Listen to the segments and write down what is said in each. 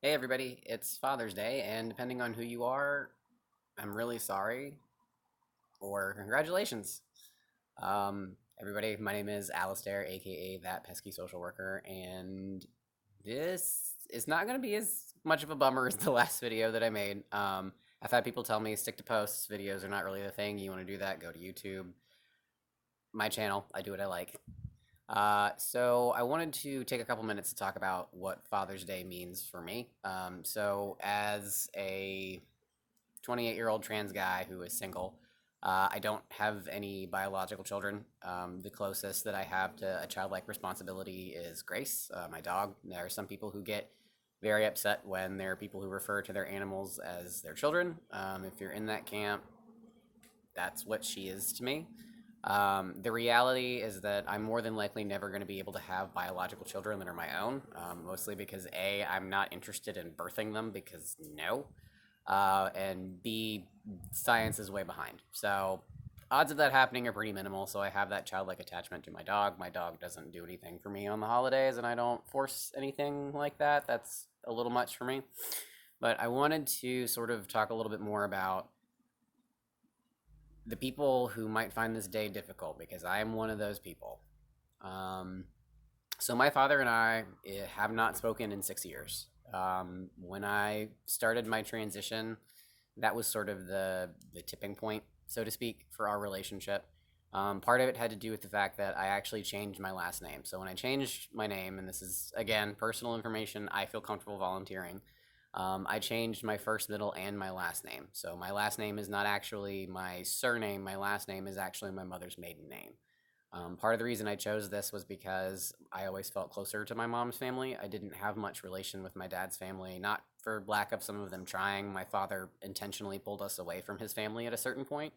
Hey everybody, it's Father's Day, and depending on who you are, I'm really sorry or congratulations. Everybody, my name is Alistair, aka That Pesky Social Worker, and this is not going to be as much of a bummer as the last video that I made. I've had people tell me stick to posts, videos are not really the thing. You want to do that, go to YouTube. My channel, I do what I like. So I wanted to take a couple minutes to talk about what Father's Day means for me. So as a 28-year-old trans guy who is single, I don't have any biological children. The closest that I have to a childlike responsibility is Grace, my dog. There are some people who get very upset when there are people who refer to their animals as their children. If you're in that camp, that's what she is to me. The reality is that I'm more than likely never going to be able to have biological children that are my own, mostly because A, I'm not interested in birthing them because no, and B, science is way behind. So odds of that happening are pretty minimal. So I have that childlike attachment to my dog. My dog doesn't do anything for me on the holidays, and I don't force anything like that. That's a little much for me. But I wanted to sort of talk a little bit more about the people who might find this day difficult because I am one of those people. Um, so my father and I have not spoken in 6 years. When I started my transition, that was sort of the tipping point, so to speak, for our relationship. Part of it had to do with the fact that I actually changed my last name. So when I changed my name, and this is again personal information, I feel comfortable volunteering. I changed my first, middle, and my last name. So my last name is not actually my surname. My last name is actually my mother's maiden name. Part of the reason I chose this was because I always felt closer to my mom's family. I didn't have much relation with my dad's family, not for lack of some of them trying. My father intentionally pulled us away from his family at a certain point.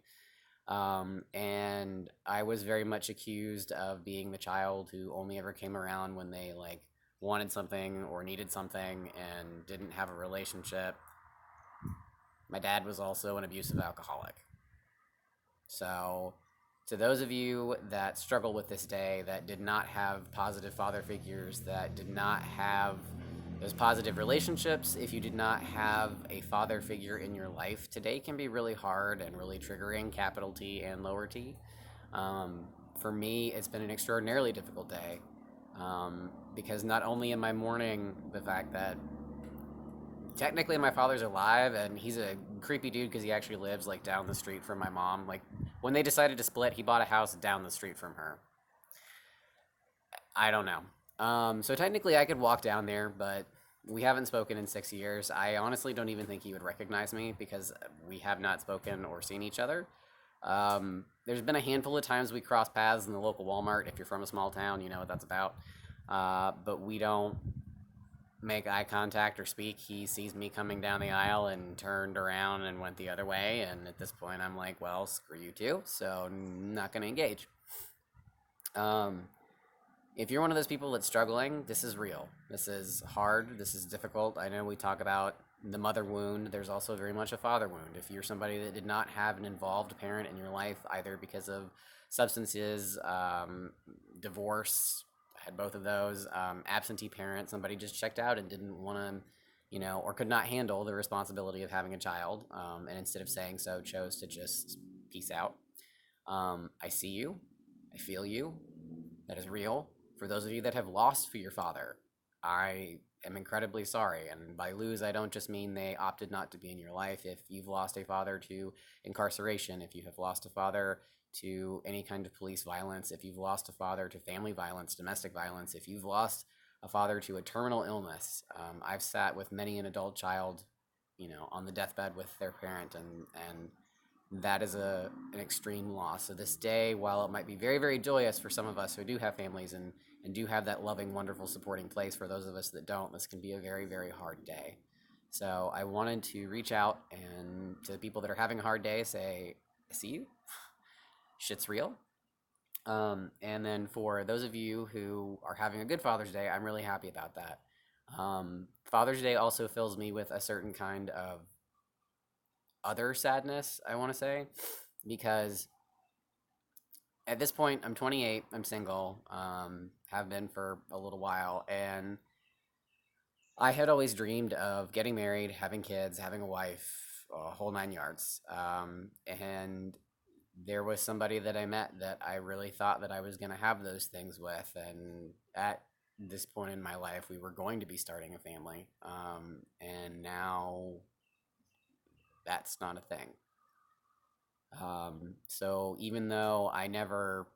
And I was very much accused of being the child who only ever came around when they like wanted something or needed something and didn't have a relationship. My dad was also an abusive alcoholic. So, to those of you that struggle with this day, that did not have positive father figures, that did not have those positive relationships, if you did not have a father figure in your life, today can be really hard and really triggering, capital T and lower T. Um, for me, it's been an extraordinarily difficult day because not only am I mourning the fact that technically my father's alive and he's a creepy dude because he actually lives like down the street from my mom. Like when they decided to split, he bought a house down the street from her. I don't know. So technically I could walk down there, but we haven't spoken in 6 years. I honestly don't even think he would recognize me because we have not spoken or seen each other. There's been a handful of times we cross paths in the local Walmart. If you're from a small town, you know what that's about. But we don't make eye contact or speak. He sees me coming down the aisle and turned around and went the other way. And at this point, I'm like, well, screw you too. So I'm not going to engage. Um, if you're one of those people that's struggling, this is real. This is hard. This is difficult. I know we talk about the mother wound. There's also very much a father wound. If you're somebody that did not have an involved parent in your life, either because of substances, divorce, had both of those, absentee parent, somebody just checked out and didn't want to, or could not handle the responsibility of having a child, and instead of saying so, chose to just peace out. I see you. I feel you. That is real. For those of you that have lost for your father, I am incredibly sorry. And by lose, I don't just mean they opted not to be in your life. If you've lost a father to incarceration, if you have lost a father to any kind of police violence, if you've lost a father to family violence, domestic violence, if you've lost a father to a terminal illness, I've sat with many an adult child, on the deathbed with their parent, and that is an extreme loss. So this day, while it might be very, very joyous for some of us who do have families and do have that loving, wonderful, supporting place, for those of us that don't, this can be a very, very hard day. So I wanted to reach out and to the people that are having a hard day, say, I see you. Shit's real. And then for those of you who are having a good Father's Day, I'm really happy about that. Father's Day also fills me with a certain kind of other sadness, I want to say, because at this point, I'm 28, I'm single, have been for a little while, and I had always dreamed of getting married, having kids, having a wife, a whole nine yards. And there was somebody that I met that I really thought that I was going to have those things with. And at this point in my life, we were going to be starting a family. And now that's not a thing. So even though I never,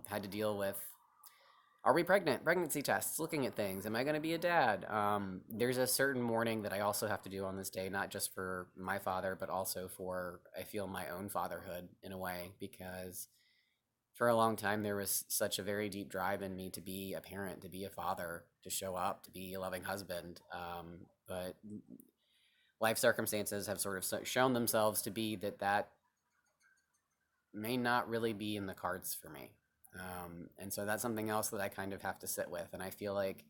had to deal with, are we pregnant? Pregnancy tests, looking at things. Am I going to be a dad? There's a certain mourning that I also have to do on this day, not just for my father, but also for, I feel, my own fatherhood in a way, because for a long time there was such a very deep drive in me to be a parent, to be a father, to show up, to be a loving husband. But life circumstances have sort of shown themselves to be that may not really be in the cards for me. And so that's something else that I kind of have to sit with. And I feel like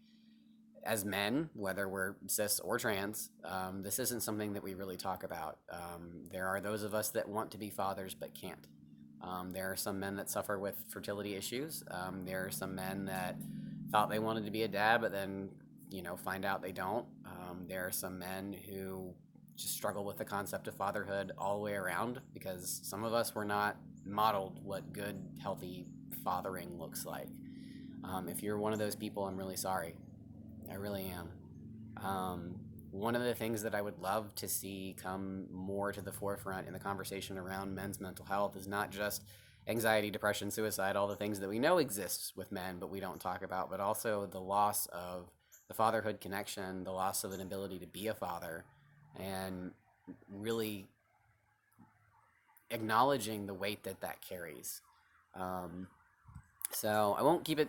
as men, whether we're cis or trans, this isn't something that we really talk about. There are those of us that want to be fathers but can't. There are some men that suffer with fertility issues. There are some men that thought they wanted to be a dad but then, find out they don't. There are some men who just struggle with the concept of fatherhood all the way around because some of us were not modeled what good, healthy fathering looks like. If you're one of those people, I'm really sorry. I really am. One of the things that I would love to see come more to the forefront in the conversation around men's mental health is not just anxiety, depression, suicide, all the things that we know exists with men but we don't talk about, but also the loss of the fatherhood connection, the loss of an ability to be a father, and really acknowledging the weight that carries. Um, so I won't keep it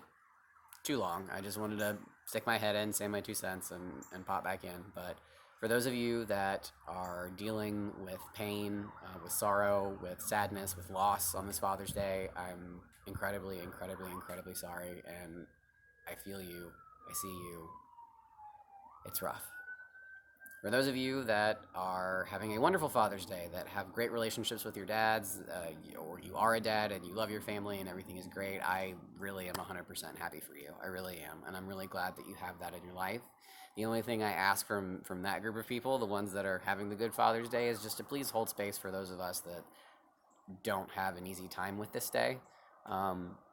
too long. I just wanted to stick my head in, say my 2 cents, and pop back in. But for those of you that are dealing with pain, with sorrow, with sadness, with loss on this Father's Day, I'm incredibly, incredibly, incredibly sorry. And I feel you. I see you. It's rough. For those of you that are having a wonderful Father's Day, that have great relationships with your dads, or you are a dad and you love your family and everything is great, I really am 100% happy for you. I really am. And I'm really glad that you have that in your life. The only thing I ask from that group of people, the ones that are having the good Father's Day, is just to please hold space for those of us that don't have an easy time with this day.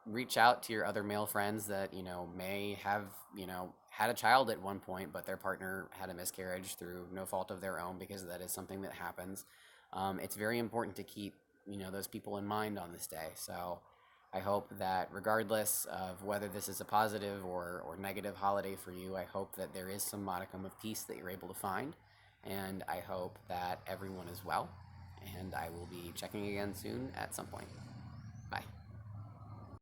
Reach out to your other male friends that may have had a child at one point, but their partner had a miscarriage through no fault of their own, because that is something that happens. It's very important to keep those people in mind on this day. So I hope that regardless of whether this is a positive or negative holiday for you, I hope that there is some modicum of peace that you're able to find, and I hope that everyone is well. And I will be checking again soon at some point. Bye.